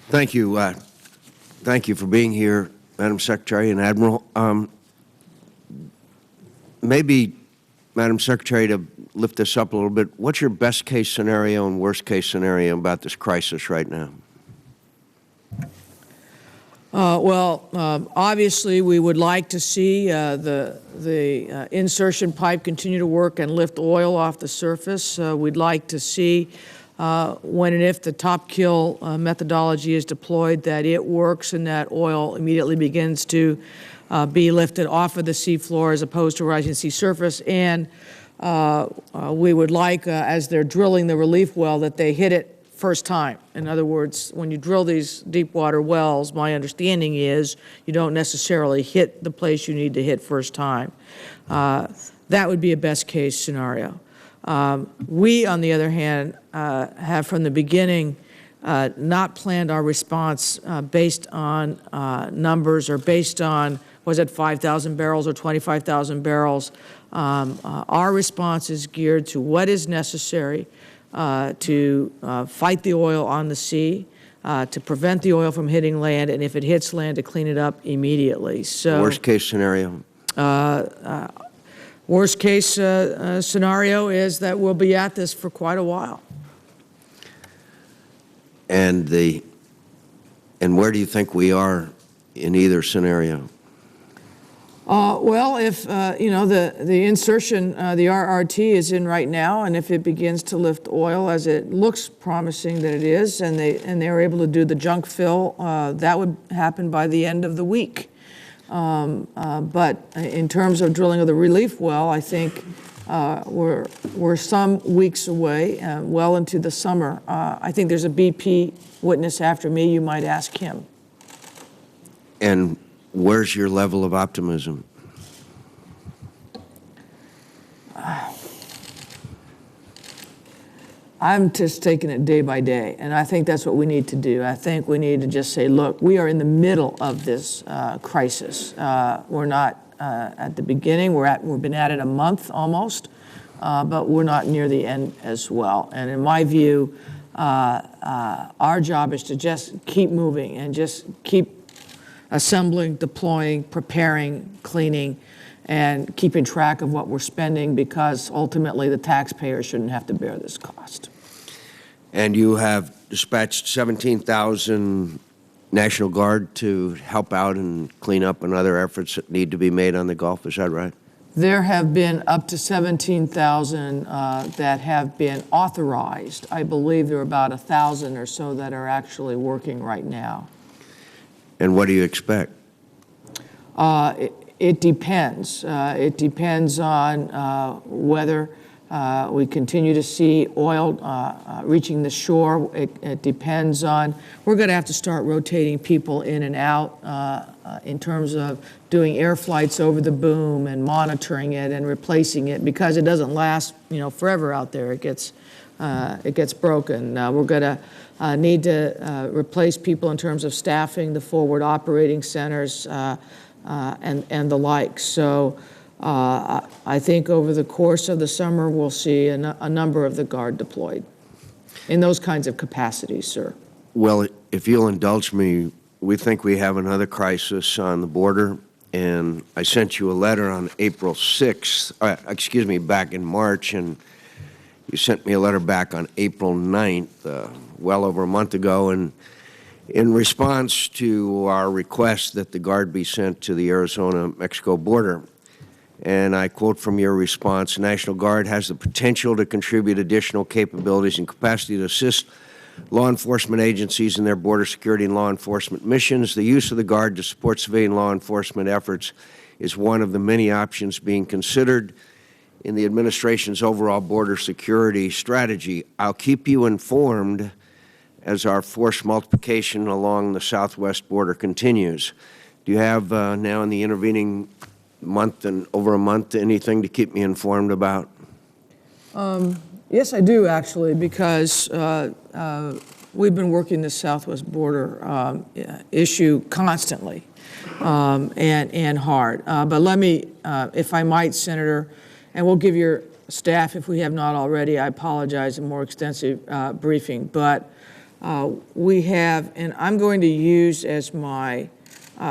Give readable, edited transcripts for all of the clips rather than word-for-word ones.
Thank you. Thank you for being here, Madam Secretary and Admiral. Maybe, Madam Secretary, to lift this up a little bit, what's your best case scenario and worst case scenario about this crisis right now? Obviously, we would like to see the insertion pipe continue to work and lift oil off the surface. We'd like to see when and if the top kill methodology is deployed, that it works and that oil immediately begins to be lifted off of the seafloor as opposed to rising sea surface. And we would like, as they're drilling the relief well, that they hit it first time. In other words, when you drill these deep water wells, my understanding is you don't necessarily hit the place you need to hit first time. That would be a best case scenario. We, on the other hand, have from the beginning not planned our response based on numbers or based on, was it 5,000 barrels or 25,000 barrels? Our response is geared to what is necessary to fight the oil on the sea, to prevent the oil from hitting land, and if it hits land, to clean it up immediately. So, worst case scenario? Worst case scenario is that we'll be at this for quite a while. And where do you think we are in either scenario? Well, if you know the insertion, the RRT is in right now, and if it begins to lift oil, as it looks promising that it is, and they are able to do the junk fill, that would happen by the end of the week. But in terms of drilling of the relief well, I think we're some weeks away, well into the summer. I think there's a BP witness after me. You might ask him. And where's your level of optimism? I'm just taking it day by day, and I think that's what we need to do. I think we need to just say, look, we are in the middle of this crisis. We're not at the beginning. We've been at it a month almost, but we're not near the end as well. And in my view, our job is to just keep moving and just keep assembling, deploying, preparing, cleaning, and keeping track of what we're spending, because ultimately the taxpayer shouldn't have to bear this cost. And you have dispatched 17,000 National Guard to help out and clean up and other efforts that need to be made on the Gulf, is that right? There have been up to 17,000 that have been authorized. I believe there are about 1,000 or so that are actually working right now. And what do you expect? It depends. It depends on whether we continue to see oil reaching the shore. It depends on, we're going to have to start rotating people in and out in terms of doing air flights over the boom and monitoring it and replacing it, because it doesn't last, forever out there. It gets broken. We're going to need to replace people in terms of staffing the forward operating centers and the like. So I think over the course of the summer, we'll see a number of the Guard deployed in those kinds of capacities, sir. Well, if you'll indulge me, we think we have another crisis on the border, and I sent you a letter on April 6th, back in March, and you sent me a letter back on April 9th, well over a month ago, and in response to our request that the Guard be sent to the Arizona-Mexico border. And I quote from your response, "National Guard has the potential to contribute additional capabilities and capacity to assist law enforcement agencies in their border security and law enforcement missions. The use of the Guard to support civilian law enforcement efforts is one of the many options being considered in the administration's overall border security strategy. I'll keep you informed as our force multiplication along the southwest border continues." Do you have now in the intervening month and over a month anything to keep me informed about? Yes, I do, actually, because we've been working the southwest border issue constantly and hard. But let me, if I might, Senator, and we'll give your staff, if we have not already, I apologize, a more extensive briefing. But We have, and I'm going to use as my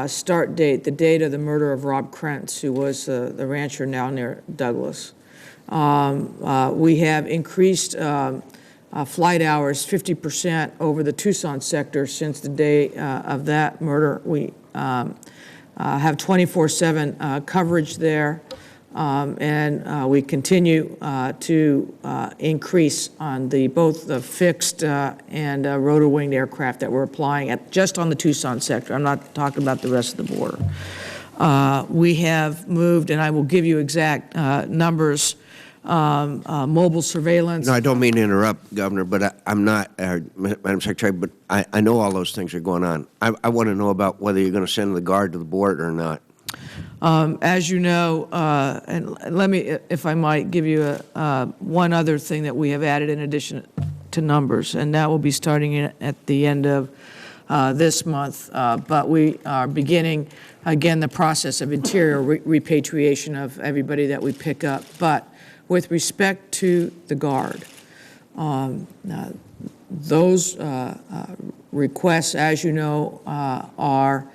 start date, the date of the murder of Rob Krentz, who was the rancher now near Douglas. We have increased flight hours 50% over the Tucson sector since the day of that murder. We have 24/7 coverage there, and we continue to increase on both the fixed and rotor-winged aircraft that we're applying just on the Tucson sector. I'm not talking about the rest of the border. We have moved, and I will give you exact numbers, mobile surveillance. No, I don't mean to interrupt, Governor, but I'm not, Madam Secretary, but I know all those things are going on. I want to know about whether you're going to send the Guard to the border or not. As you know, and let me, if I might, give you one other thing that we have added in addition to numbers, and that will be starting at the end of this month. But we are beginning, again, the process of interior repatriation of everybody that we pick up. But with respect to the Guard, those requests, as you know, are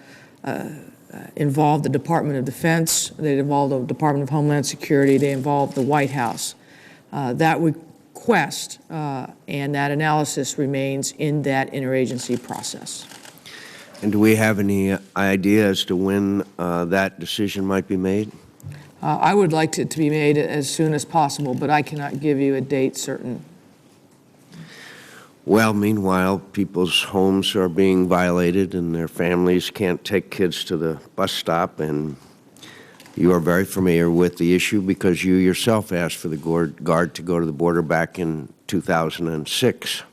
involve the Department of Defense, they involve the Department of Homeland Security, they involve the White House. That request and that analysis remains in that interagency process. And do we have any idea as to when that decision might be made? I would like it to be made as soon as possible, but I cannot give you a date certain. Well, meanwhile, people's homes are being violated and their families can't take kids to the bus stop, and you are very familiar with the issue because you yourself asked for the Guard to go to the border back in 2006.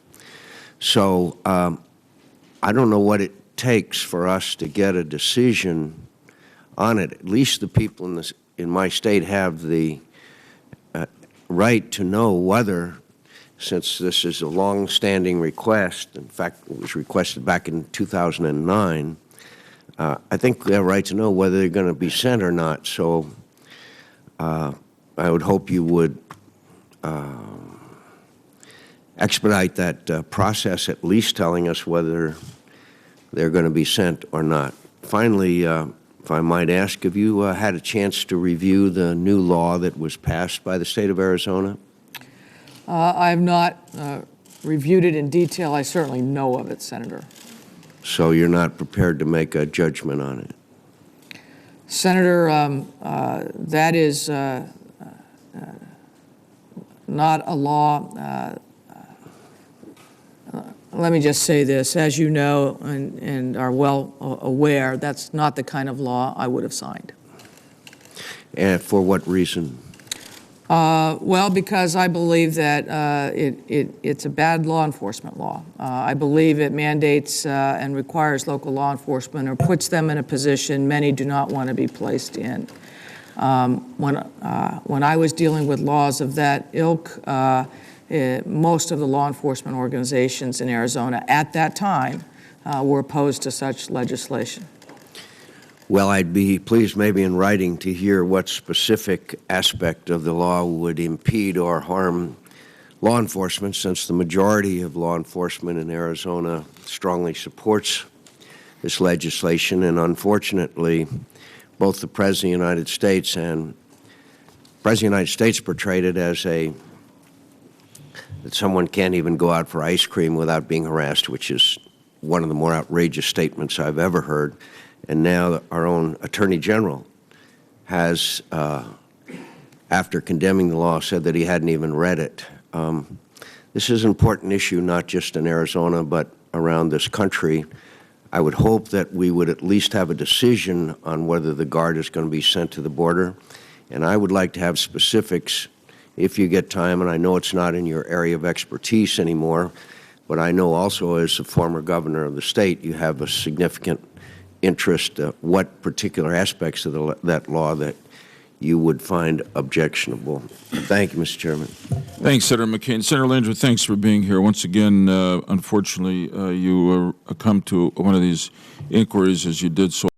So I don't know what it takes for us to get a decision on it. At least the people in my state have the right to know whether, since this is a long-standing request, in fact, it was requested back in 2009, I think we have a right to know whether they're going to be sent or not. So I would hope you would expedite that process, at least telling us whether they're going to be sent or not. Finally, if I might ask, have you had a chance to review the new law that was passed by the state of Arizona? I have not reviewed it in detail. I certainly know of it, Senator. So you're not prepared to make a judgment on it? Senator, that is not a law. Let me just say this. As you know and are well aware, that's not the kind of law I would have signed. And for what reason? Well, because I believe that it's a bad law enforcement law. I believe it mandates and requires local law enforcement or puts them in a position many do not want to be placed in. When I was dealing with laws of that ilk, most of the law enforcement organizations in Arizona at that time were opposed to such legislation. Well, I'd be pleased maybe in writing to hear what specific aspect of the law would impede or harm law enforcement, since the majority of law enforcement in Arizona strongly supports this legislation. And unfortunately, both the President of the United States and the President of the United States portrayed it as that someone can't even go out for ice cream without being harassed, which is one of the more outrageous statements I've ever heard. And now our own Attorney General has, after condemning the law, said that he hadn't even read it. This is an important issue, not just in Arizona, but around this country. I would hope that we would at least have a decision on whether the Guard is going to be sent to the border. And I would like to have specifics if you get time, and I know it's not in your area of expertise anymore, but I know also as a former governor of the state, you have a significant interest, what particular aspects of that law that you would find objectionable. Thank you, Mr. Chairman. Thanks, Senator McCain. Senator Landrieu, thanks for being here. Once again, unfortunately, you come to one of these inquiries as you did so